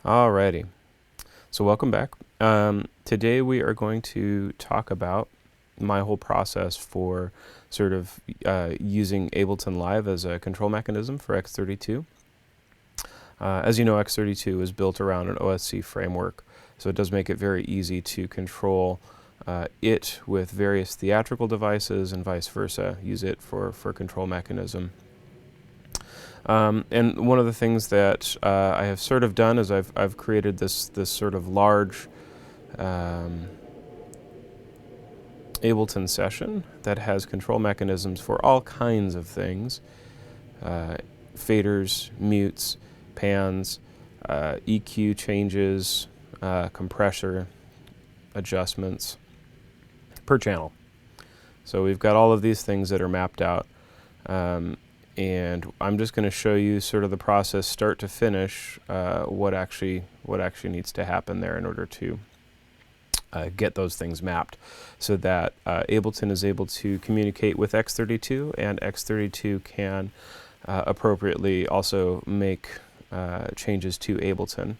Alrighty, so welcome back. Today we are going to talk about my whole process for sort of using Ableton Live as a control mechanism for x32. As you know, x32 is built around an OSC framework, so it does make it very easy to control it with various theatrical devices and vice versa, use it for control mechanism. And one of the things that I have sort of done is I've created this sort of large Ableton session that has control mechanisms for all kinds of things: faders, mutes, pans, EQ changes, compressor adjustments per channel. So we've got all of these things that are mapped out. And I'm just going to show you sort of the process start to finish, what actually needs to happen there in order to get those things mapped, so that Ableton is able to communicate with x32, and x32 can appropriately also make changes to Ableton,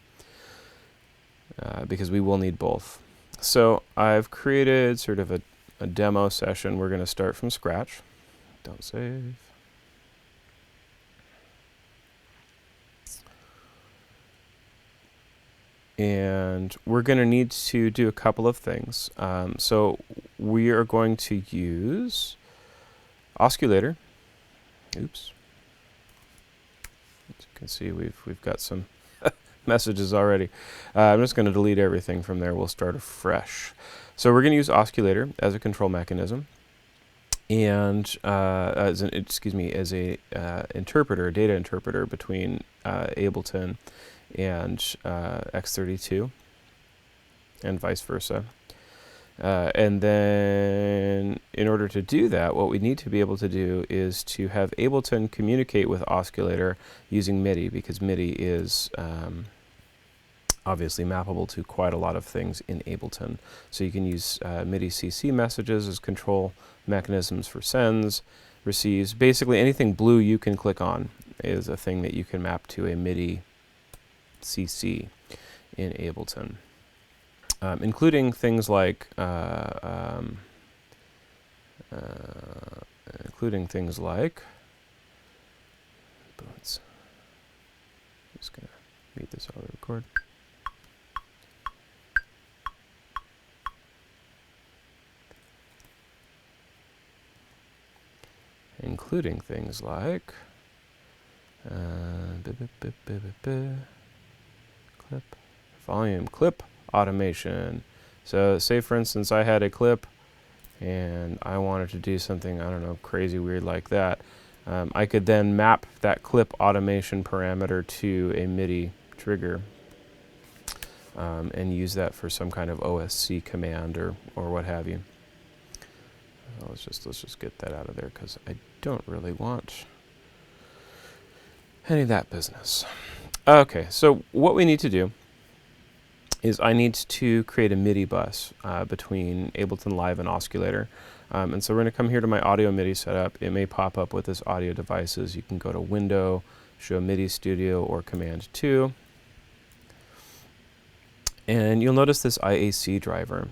because we will need both. So I've created sort of a demo session. We're going to start from scratch. Don't save. And we're going to need to do a couple of things. So we are going to use Osculator. Oops. As you can see, we've got some messages already. I'm just going to delete everything from there. We'll start afresh. So we're going to use Osculator as a control mechanism, and as a interpreter, a data interpreter between Ableton and x32, and vice versa. And then in order to do that, what we need to be able to do is to have Ableton communicate with Osculator using MIDI, because MIDI is obviously mappable to quite a lot of things in Ableton. So you can use MIDI CC messages as control mechanisms for sends, receives. Basically anything blue you can click on is a thing that you can map to a MIDI CC in Ableton, including things like I'm just gonna mute this auto record. Including things like clip, volume, clip automation. So say for instance I had a clip and I wanted to do something, I don't know, crazy weird like that. I could then map that clip automation parameter to a MIDI trigger, and use that for some kind of OSC command or what have you. Let's just get that out of there, because I don't really want any of that business. Okay, so what we need to do is I need to create a MIDI bus between Ableton Live and Osculator. And so we're going to come here to my audio MIDI setup. It may pop up with this audio devices. You can go to Window, Show MIDI Studio, or Command 2. And you'll notice this IAC driver.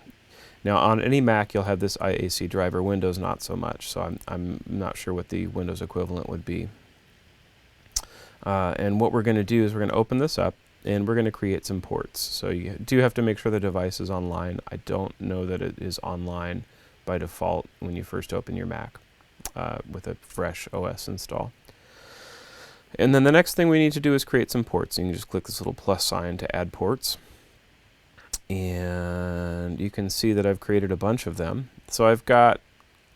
Now on any Mac you'll have this IAC driver, Windows not so much, so I'm not sure what the Windows equivalent would be. And what we're going to do is we're going to open this up, and we're going to create some ports. So you do have to make sure the device is online. I don't know that it is online by default when you first open your Mac with a fresh OS install. And then the next thing we need to do is create some ports. You can just click this little plus sign to add ports. And you can see that I've created a bunch of them. So I've got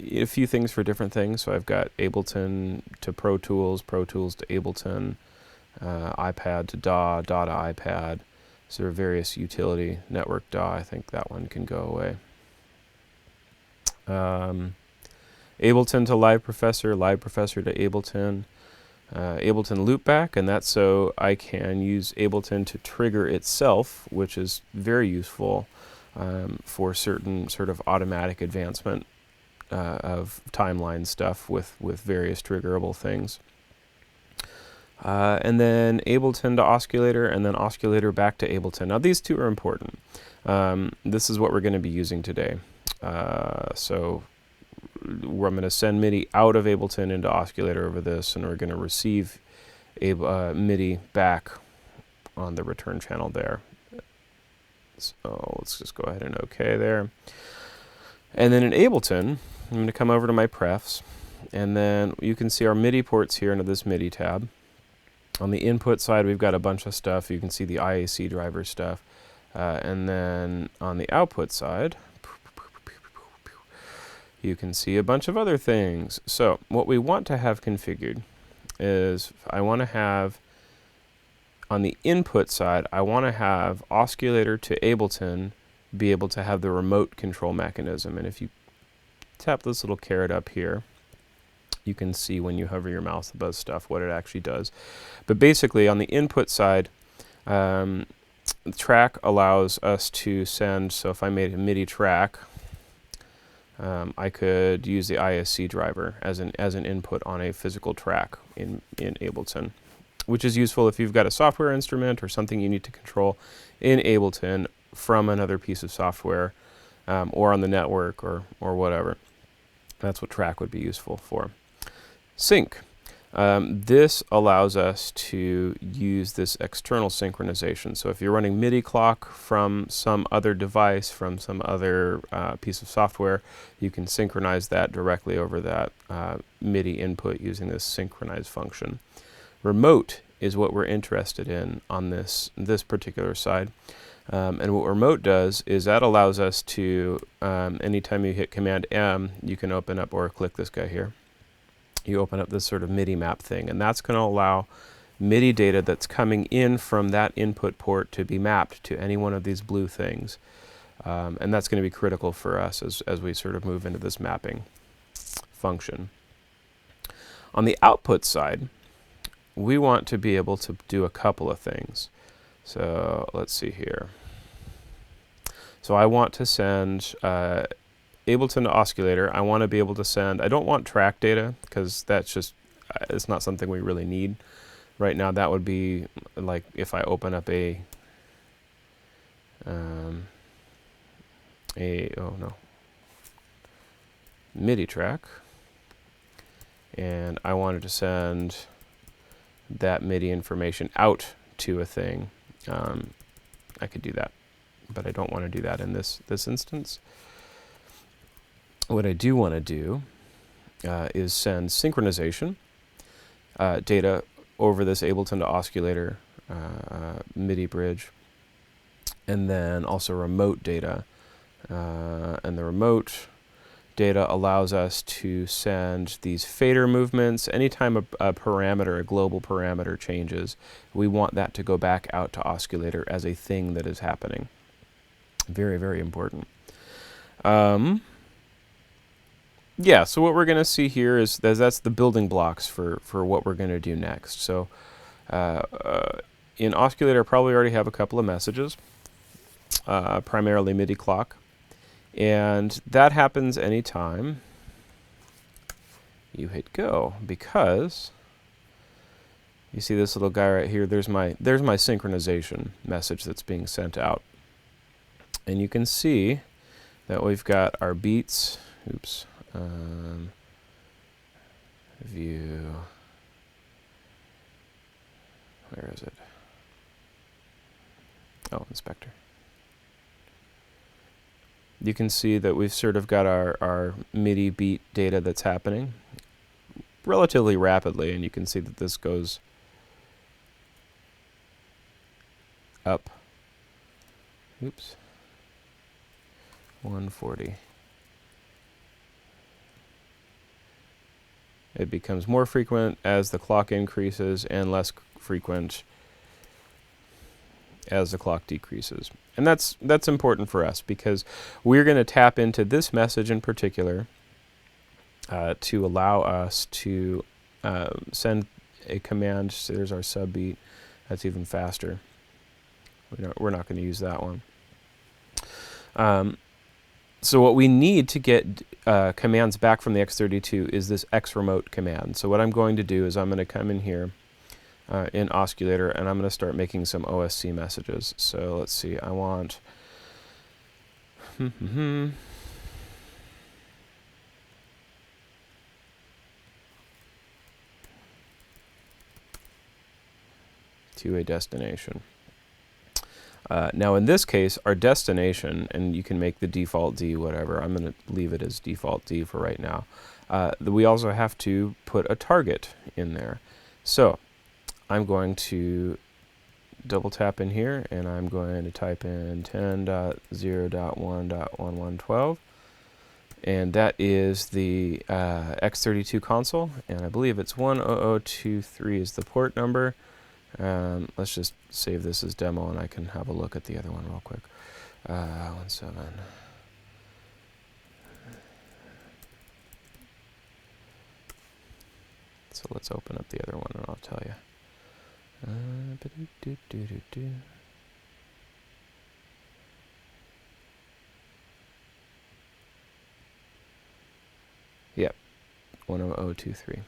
a few things for different things. So I've got Ableton to Pro Tools to Ableton, iPad to DAW, DAW to iPad. So there are various utility network DAW. I think that one can go away. Ableton to Live Professor to Ableton. Ableton Loopback, and that's so I can use Ableton to trigger itself, which is very useful for certain sort of automatic advancement of timeline stuff with various triggerable things. And then Ableton to Osculator, and then Osculator back to Ableton. Now these two are important. This is what we're going to be using today. So I'm going to send MIDI out of Ableton into Osculator over this, and we're going to receive MIDI back on the return channel there. So let's just go ahead and OK there. And then in Ableton, I'm going to come over to my prefs, and then you can see our MIDI ports here under this MIDI tab. On the input side, we've got a bunch of stuff. You can see the IAC driver stuff. And then on the output side, you can see a bunch of other things. So what we want to have configured is I want to have, on the input side, I want to have Osculator to Ableton be able to have the remote control mechanism. And if you tap this little caret up here, you can see when you hover your mouse above stuff what it actually does. But basically on the input side, the track allows us to send, so if I made a MIDI track, I could use the ISC driver as an input on a physical track in Ableton, which is useful if you've got a software instrument or something you need to control in Ableton from another piece of software, or on the network or whatever. That's what track would be useful for. Sync. This allows us to use this external synchronization. So if you're running MIDI clock from some other device, from some other piece of software, you can synchronize that directly over that MIDI input using this synchronize function. Remote is what we're interested in on this particular side. And what remote does is that allows us to, anytime you hit Command M, you can open up, or click this guy here, you open up this sort of MIDI map thing, and that's going to allow MIDI data that's coming in from that input port to be mapped to any one of these blue things. And that's going to be critical for us as we sort of move into this mapping function. On the output side, we want to be able to do a couple of things. So let's see here. So I want to send Ableton to Osculator. I want to be able to send, I don't want track data because that's just, it's not something we really need right now. That would be like if I open up oh no, MIDI track, and I wanted to send that MIDI information out to a thing. I could do that, but I don't want to do that in this instance. What I do want to do is send synchronization data over this Ableton to Osculator MIDI bridge, and then also remote data. And the remote data allows us to send these fader movements. Anytime a parameter, a global parameter changes, we want that to go back out to Osculator as a thing that is happening. Very, very important. Yeah, so what we're going to see here is that's the building blocks for what we're going to do next. So in Osculator, I probably already have a couple of messages, primarily MIDI clock. And that happens anytime you hit go, because you see this little guy right here, there's my synchronization message that's being sent out. And you can see that we've got our beats, view, where is it? Oh, inspector. You can see that we've sort of got our MIDI beat data that's happening relatively rapidly, and you can see that this goes up. 140. It becomes more frequent as the clock increases and less frequent as the clock decreases. And that's important for us because we're going to tap into this message in particular to allow us to send a command. So there's our sub beat. That's even faster. We're not going to use that one. So what we need to get commands back from the x32 is this xremote command. So what I'm going to do is I'm going to come in here in Osculator, and I'm going to start making some OSC messages. So let's see, I want to a destination. Now in this case, our destination, and you can make the default D whatever, I'm going to leave it as default D for right now. We also have to put a target in there. So I'm going to double tap in here, and I'm going to type in 10.0.1.1112, and that is the x32 console, and I believe it's 10023 is the port number. Let's just save this as demo, and I can have a look at the other one real quick. 17. So let's open up the other one, and I'll tell you. Yep, 10023.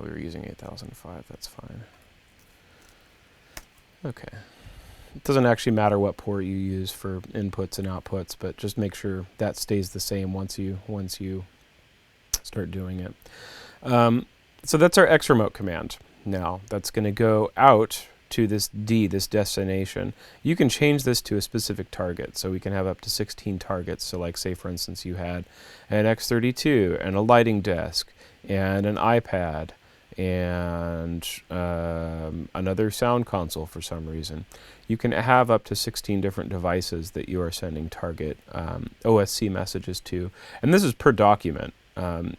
We were using 8005, that's fine. Okay. It doesn't actually matter what port you use for inputs and outputs, but just make sure that stays the same once you start doing it. So that's our X remote command. Now that's going to go out to this D, this destination. You can change this to a specific target, so we can have up to 16 targets. So like, say for instance, you had an x32 and a lighting desk and an iPad and another sound console for some reason. You can have up to 16 different devices that you are sending target OSC messages to. And this is per document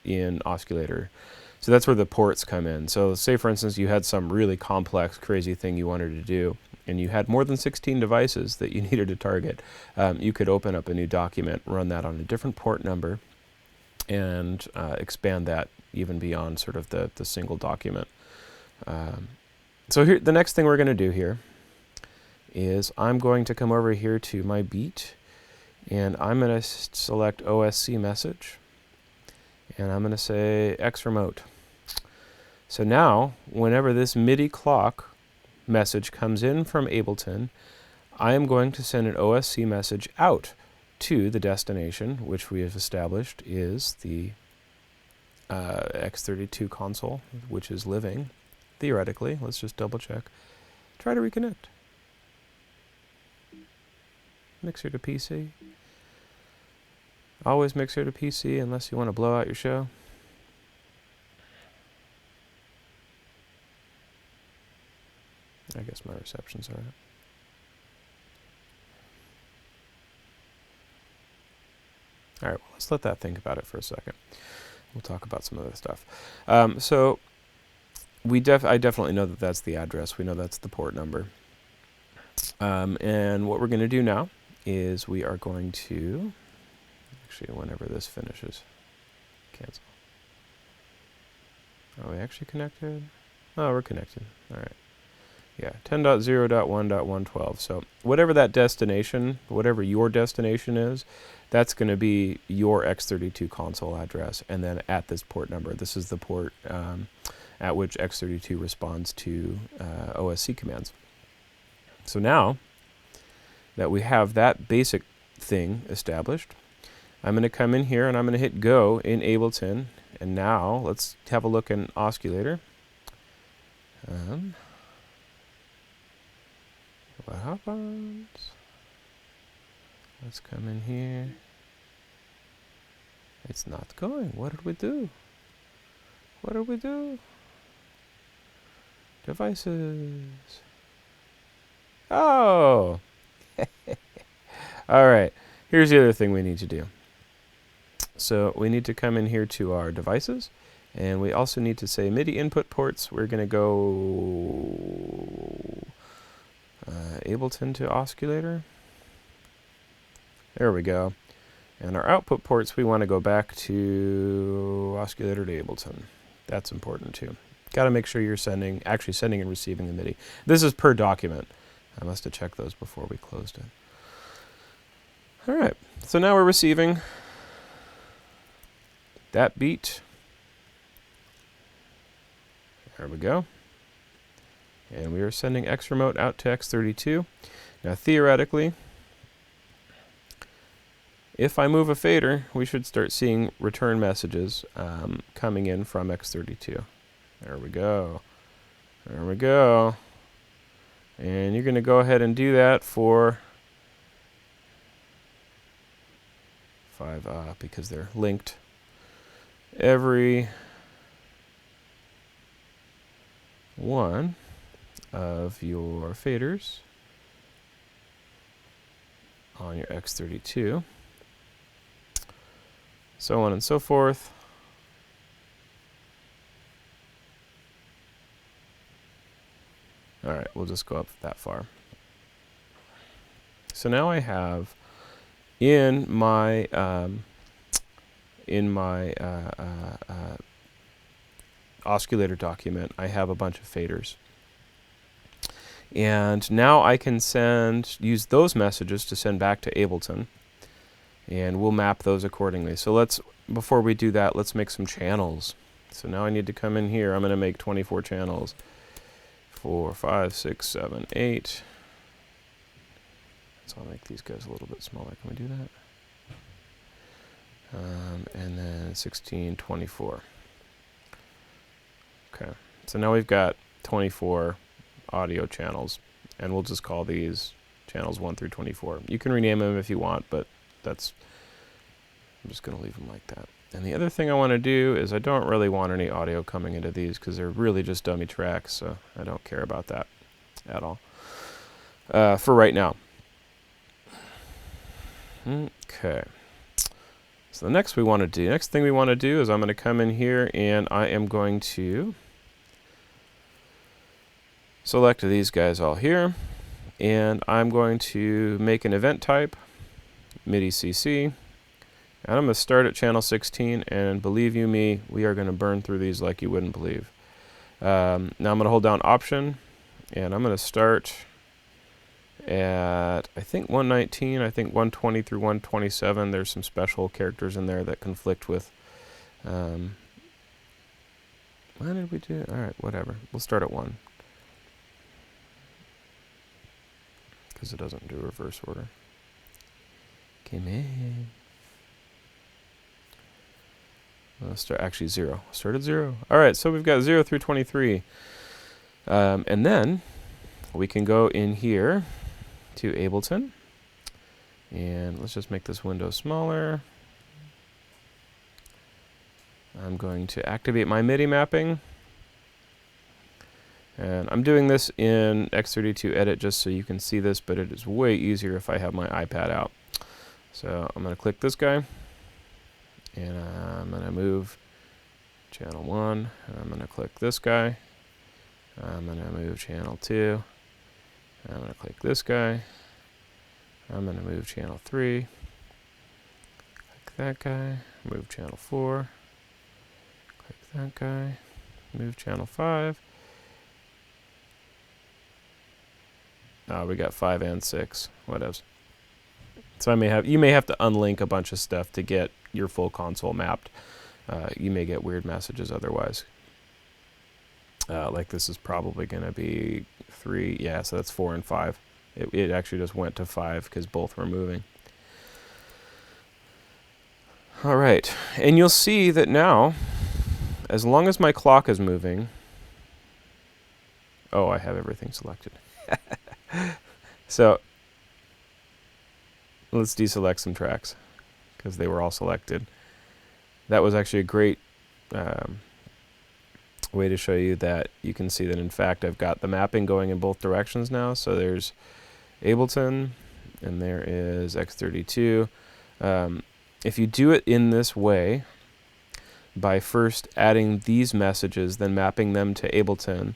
in Osculator. So that's where the ports come in. So say, for instance, you had some really complex, crazy thing you wanted to do, and you had more than 16 devices that you needed to target. You could open up a new document, run that on a different port number, and expand that even beyond sort of the single document. So here, the next thing we're going to do here is I'm going to come over here to my beat, and I'm going to select OSC message, and I'm going to say X remote. So now, whenever this MIDI clock message comes in from Ableton, I am going to send an OSC message out to the destination, which we have established is the x32 console, which is living, theoretically. Let's just double check. Try to reconnect. Mixer to PC. Always mixer to PC unless you want to blow out your show. I guess my reception's alright. Alright, well, let's let that think about it for a second. We'll talk about some other stuff. So I definitely know that that's the address. We know that's the port number. And what we're going to do now is we are going to, actually, whenever this finishes, cancel. Are we actually connected? Oh, we're connected. All right. Yeah, 10.0.1.112. So whatever that destination, whatever your destination is, that's going to be your x32 console address. And then at this port number, this is the port at which x32 responds to OSC commands. So now that we have that basic thing established, I'm going to come in here and I'm going to hit go in Ableton. And now let's have a look in Osculator. What happens? Let's come in here. It's not going. What did we do? What did we do? Devices. Oh! All right. Here's the other thing we need to do. So we need to come in here to our devices, and we also need to say MIDI input ports. We're going to go Ableton to Osculator. There we go. And our output ports, we want to go back to Osculator to Ableton. That's important too. Got to make sure you're actually sending and receiving the MIDI. This is per document. I must have checked those before we closed it. All right, so now we're receiving that beat. There we go. And we are sending X remote out to X32. Now theoretically, if I move a fader, we should start seeing return messages coming in from X32. There we go. There we go. And you're going to go ahead and do that for 5 because they're linked. Every one of your faders on your X32, so on and so forth. All right, we'll just go up that far. So now I have in my oscillator document, I have a bunch of faders. And now I can use those messages to send back to Ableton, and we'll map those accordingly. So before we do that, let's make some channels. So now I need to come in here. I'm going to make 24 channels. 4, 5, 6, 7, 8. So I'll make these guys a little bit smaller. Can we do that? And then 16, 24. Okay, so now we've got 24 audio channels, and we'll just call these channels 1 through 24. You can rename them if you want, but I'm just going to leave them like that. And the other thing I want to do is I don't really want any audio coming into these because they're really just dummy tracks, so I don't care about that at all for right now. Okay. So the next thing we want to do is I'm going to come in here and I am going to select these guys all here, and I'm going to make an event type, MIDI CC. And I'm going to start at channel 16, and believe you me, we are going to burn through these like you wouldn't believe. Now I'm going to hold down Option, and I'm going to start at, I think 119, I think 120 through 127. There's some special characters in there that conflict with, what did we do? All right, whatever. We'll start at 1. Because it doesn't do reverse order. Come in. Let's start actually 0. Start at 0. All right, so we've got 0 through 23. And then we can go in here to Ableton. And let's just make this window smaller. I'm going to activate my MIDI mapping. And I'm doing this in X32 Edit just so you can see this, but it is way easier if I have my iPad out. So I'm going to click this guy. And I'm going to move channel 1. And I'm going to click this guy. I'm going to move channel 2. I'm going to click this guy. I'm going to move channel 3. Click that guy. Move channel 4. Click that guy. Move channel 5. Oh, we got 5 and 6. Whatevs. So you may have to unlink a bunch of stuff to get your full console mapped. You may get weird messages otherwise. Like this is probably going to be 3. Yeah, so that's 4 and 5. It actually just went to 5 because both were moving. All right, and you'll see that now, as long as my clock is moving, oh, I have everything selected. So let's deselect some tracks because they were all selected. That was actually a great way to show you that you can see that in fact I've got the mapping going in both directions now. So there's Ableton and there is X32. If you do it in this way, by first adding these messages, then mapping them to Ableton,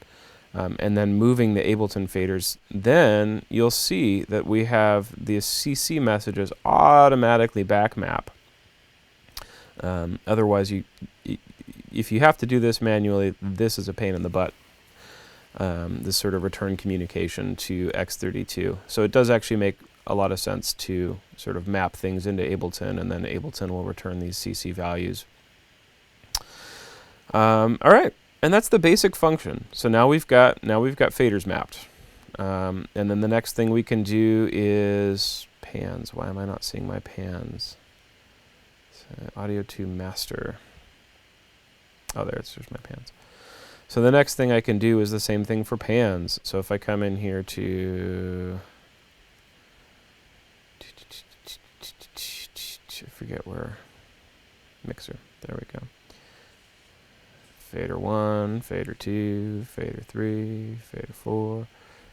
and then moving the Ableton faders, then you'll see that we have the CC messages automatically back map. Otherwise, if you have to do this manually, this is a pain in the butt. This sort of return communication to X32. So it does actually make a lot of sense to sort of map things into Ableton, and then Ableton will return these CC values. All right, and that's the basic function. So now we've got faders mapped, and then the next thing we can do is pans. Why am I not seeing my pans? So audio to master. Oh, there's my pans. So the next thing I can do is the same thing for pans. So if I come in here to, I forget where, mixer, there we go. Fader 1, fader 2, fader 3, fader 4,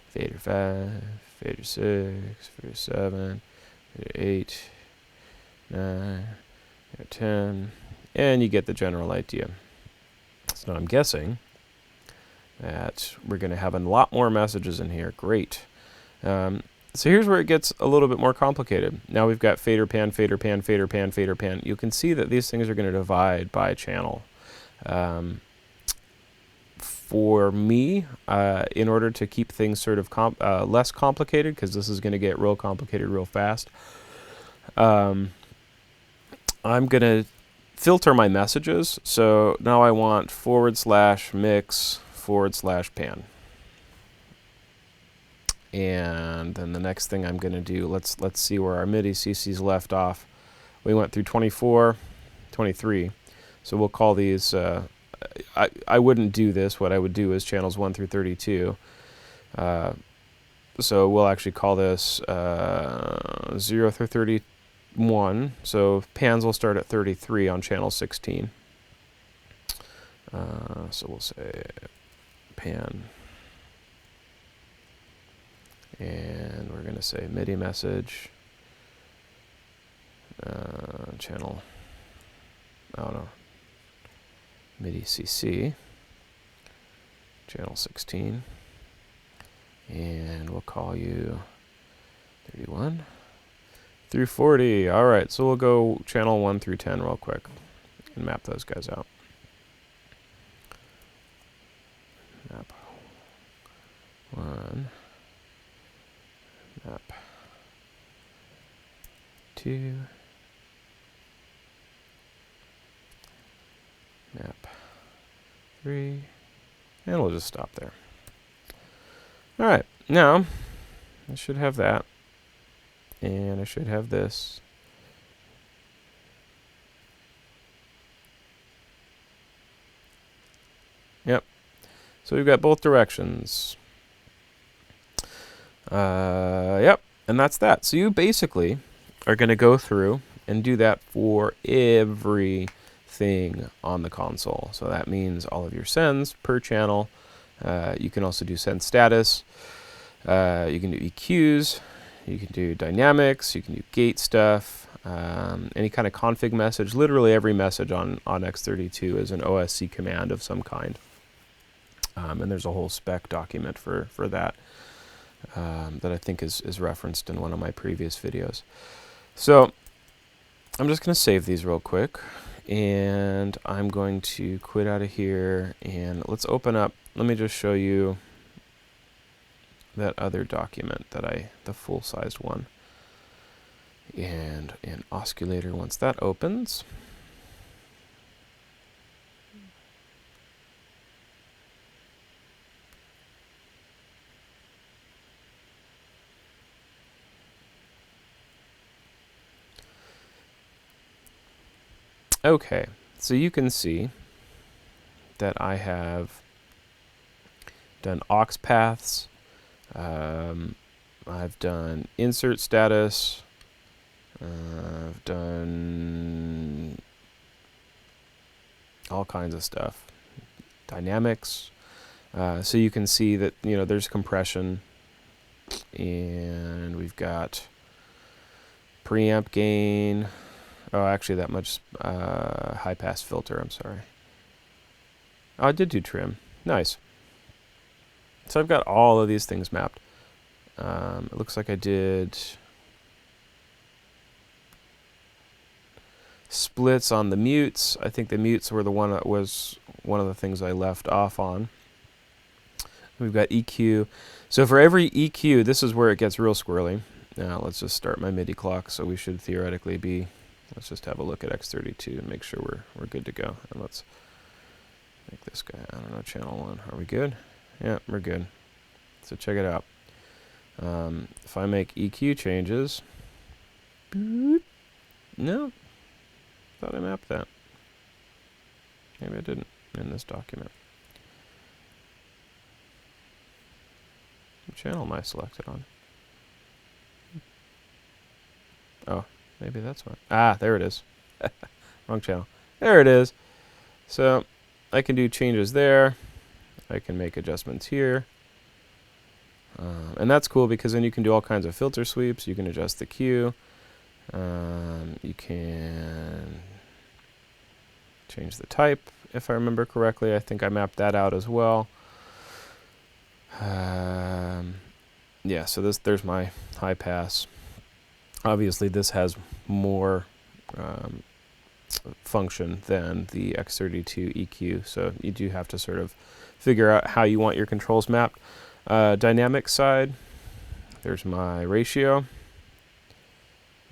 fader 5, fader 6, fader 7, fader 8, 9, fader 10, and you get the general idea. So I'm guessing that we're going to have a lot more messages in here. Great. So here's where it gets a little bit more complicated. Now we've got fader pan, fader pan, fader pan, fader pan. You can see that these things are going to divide by channel. For me, in order to keep things sort of less complicated, because this is going to get real complicated real fast, I'm going to filter my messages. So now I want /mix/pan. And then the next thing I'm going to do, let's see where our MIDI CCs left off. We went through 24, 23. So we'll call these, I wouldn't do this. What I would do is channels 1 through 32. So we'll actually call this 0 through 31. So pans will start at 33 on channel 16. So we'll say pan. And we're going to say MIDI message. Channel, oh no, MIDI CC, channel 16, and we'll call you 31 through 40. All right, so we'll go channel 1 through 10 real quick and map those guys out. Map 1, map 2, map 3, and we'll just stop there. All right, now I should have that, and I should have this. Yep, so we've got both directions. Yep, and that's that. So you basically are going to go through and do that for everything on the console. So that means all of your sends per channel. You can also do send status. You can do EQs. You can do dynamics. You can do gate stuff. Any kind of config message. Literally every message on x32 is an OSC command of some kind. And there's a whole spec document for that that I think is referenced in one of my previous videos. So I'm just going to save these real quick, and I'm going to quit out of here, and let's open up. Let me just show you that other document the full-sized one. And in Osculator, once that opens, okay, so you can see that I have done aux paths, I've done insert status, I've done all kinds of stuff, dynamics, so you can see that, you know, there's compression, and we've got preamp gain. Oh, actually that much high pass filter, I'm sorry. Oh, I did do trim. Nice. So I've got all of these things mapped. It looks like I did splits on the mutes. I think the mutes were the one that was one of the things I left off on. We've got EQ. So for every EQ, this is where it gets real squirrely. Now let's just start my MIDI clock. So we should theoretically be, let's just have a look at x32 and make sure we're good to go. And let's make this guy, I don't know, channel 1. Are we good? Yeah, we're good. So check it out. If I make EQ changes, no, thought I mapped that. Maybe I didn't in this document. What channel am I selected on? Oh, maybe that's why. Ah, there it is. Wrong channel. There it is. So I can do changes there. I can make adjustments here. And that's cool because then you can do all kinds of filter sweeps. You can adjust the Q. You can change the type, if I remember correctly. I think I mapped that out as well. Yeah, so there's my high pass. Obviously, this has more function than the x32 EQ, so you do have to sort of figure out how you want your controls mapped. Dynamic side, there's my ratio.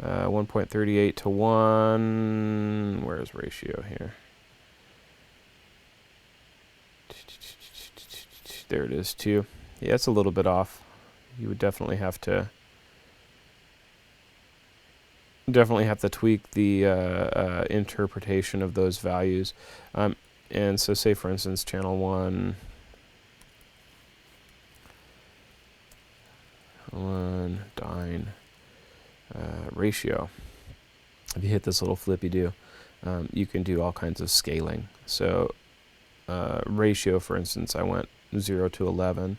1.38 to 1. Where's ratio here? There it is, 2. Yeah, it's a little bit off. You would definitely have to tweak the interpretation of those values. And so say, for instance, channel 1, dyne, ratio. If you hit this little flippy do, you can do all kinds of scaling. So ratio, for instance, I went 0 to 11.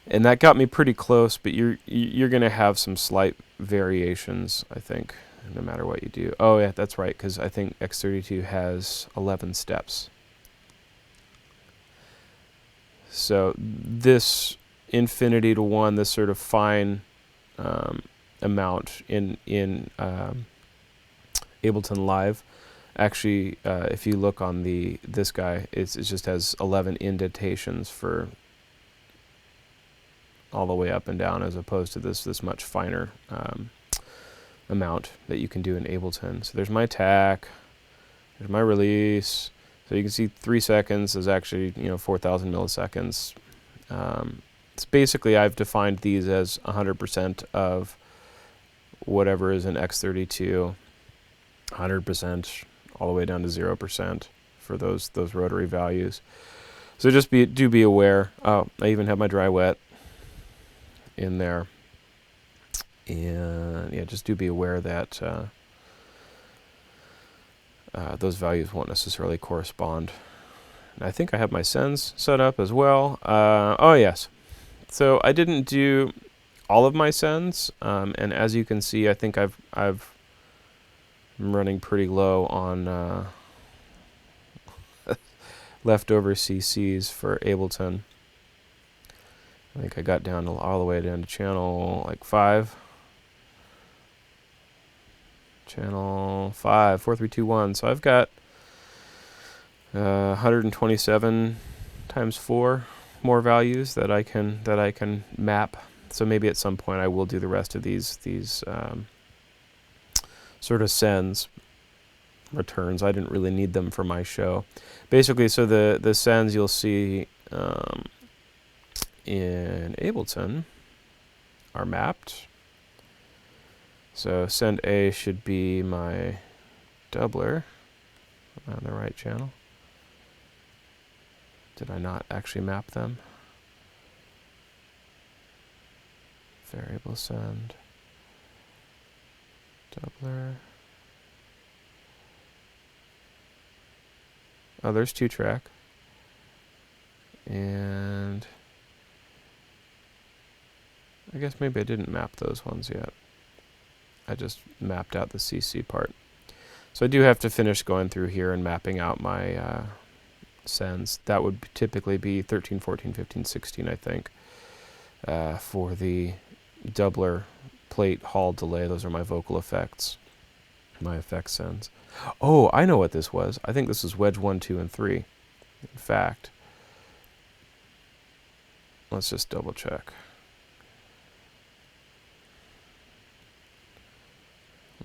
And that got me pretty close, but you're going to have some slight variations, I think, no matter what you do. Oh, yeah, that's right, because I think x32 has 11 steps. So this infinity to 1, this sort of fine amount in Ableton Live, actually, if you look on this guy, it just has 11 indentations for all the way up and down, as opposed to this much finer amount that you can do in Ableton. So there's my attack, there's my release. So you can see 3 seconds is actually 4,000 milliseconds. It's basically, I've defined these as 100% of whatever is in x32, 100% all the way down to 0% for those rotary values. So just do be aware. Oh, I even have my dry wet in there, and yeah, just do be aware that those values won't necessarily correspond. And I think I have my sends set up as well. Oh yes, so I didn't do all of my sends, and as you can see, I think I'm running pretty low on leftover CCs for Ableton. I think I got down all the way down to channel like 5. Channel 5, 4, 3, 2, 1. So I've got 127 times 4 more values that I can map. So maybe at some point I will do the rest of these sort of sends, returns. I didn't really need them for my show. Basically, so the sends you'll see in Ableton are mapped. So send A should be my doubler. Am I on the right channel? Did I not actually map them? Variable send. Doubler. Oh, there's 2-track. And I guess maybe I didn't map those ones yet. I just mapped out the CC part. So I do have to finish going through here and mapping out my sends. That would typically be 13, 14, 15, 16, I think, for the doubler plate hall delay. Those are my vocal effects, my effect sends. Oh, I know what this was. I think this is wedge 1, 2, and 3. In fact, let's just double check.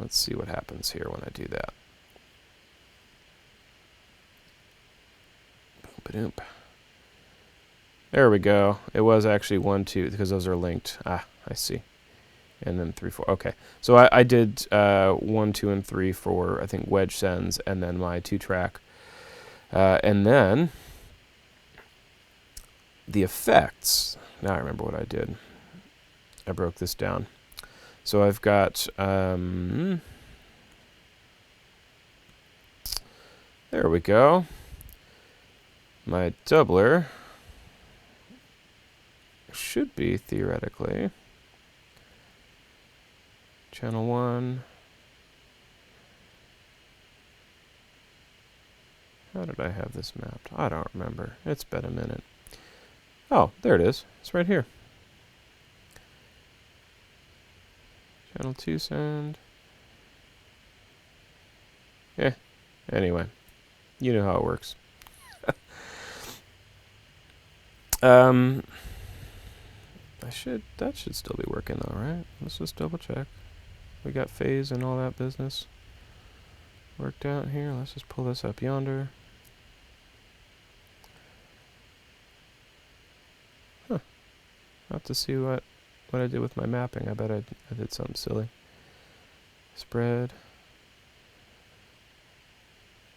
Let's see what happens here when I do that. Boom, ba-doom. There we go. It was actually 1, 2, because those are linked. Ah, I see. And then 3, 4. Okay. So I did 1, 2, and 3 for, I think, wedge sends, and then my 2-track. And then the effects. Now I remember what I did. I broke this down. So I've got, there we go. My doubler should be, theoretically, channel 1. How did I have this mapped? I don't remember. It's been a minute. Oh, there it is. It's right here. Channel 2 send. Anyway, you know how it works. That should still be working though, right? Let's just double check. We got phase and all that business worked out here. Let's just pull this up yonder. Huh. I'll have to see what I did with my mapping. I bet I did something silly. Spread.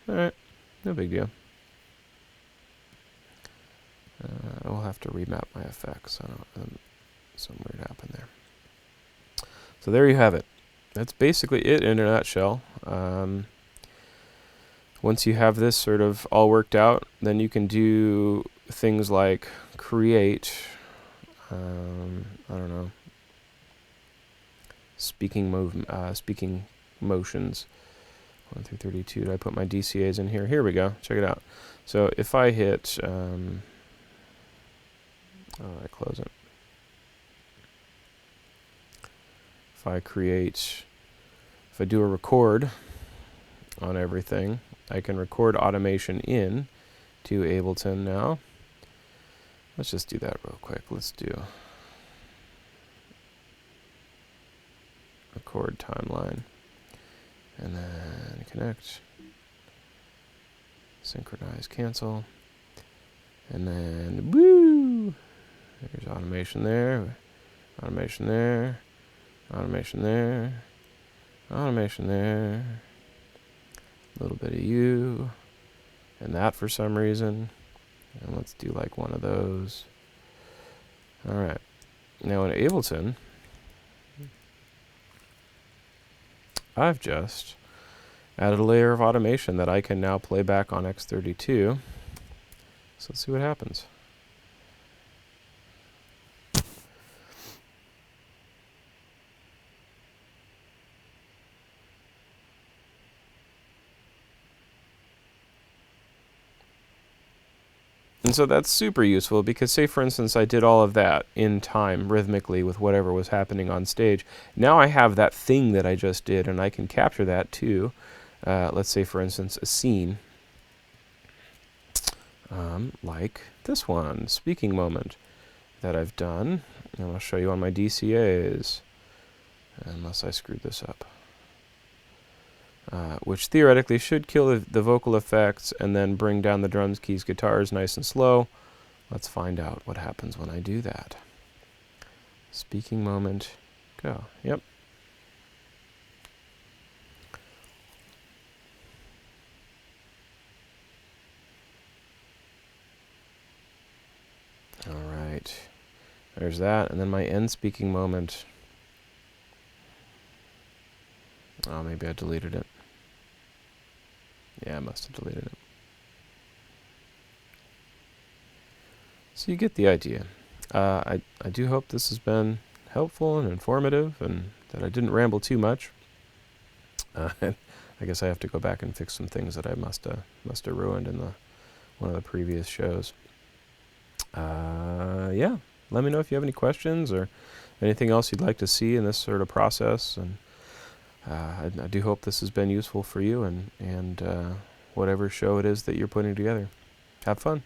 Alright, no big deal. I will have to remap my effects. I don't, something weird happened there. So there you have it. That's basically it in a nutshell. Once you have this sort of all worked out, then you can do things like create, I don't know, speaking motions. 1 through 32. Did I put my DCAs in here? Here we go. Check it out. So if I hit, I close it. If I do a record on everything, I can record automation in to Ableton now. Let's just do that real quick. Let's do record timeline. And then connect, synchronize, cancel, and then woo! There's automation there, automation there, automation there, automation there, a little bit of you, and that for some reason. And let's do like one of those. All right. Now in Ableton, I've just added a layer of automation that I can now play back on x32. So let's see what happens. And so that's super useful because, say, for instance, I did all of that in time, rhythmically, with whatever was happening on stage. Now I have that thing that I just did, and I can capture that too. Let's say, for instance, a scene. Like this one, speaking moment, that I've done. And I'll show you on my DCAs, unless I screwed this up. Which theoretically should kill the vocal effects and then bring down the drums, keys, guitars nice and slow. Let's find out what happens when I do that. Speaking moment, go. Yep. All right. There's that. And then my end speaking moment. Oh, maybe I deleted it. Yeah, I must have deleted it. So you get the idea. I do hope this has been helpful and informative, and that I didn't ramble too much. I guess I have to go back and fix some things that I must have ruined in one of the previous shows. Yeah, let me know if you have any questions or anything else you'd like to see in this sort of process. And I do hope this has been useful for you and whatever show it is that you're putting together. Have fun.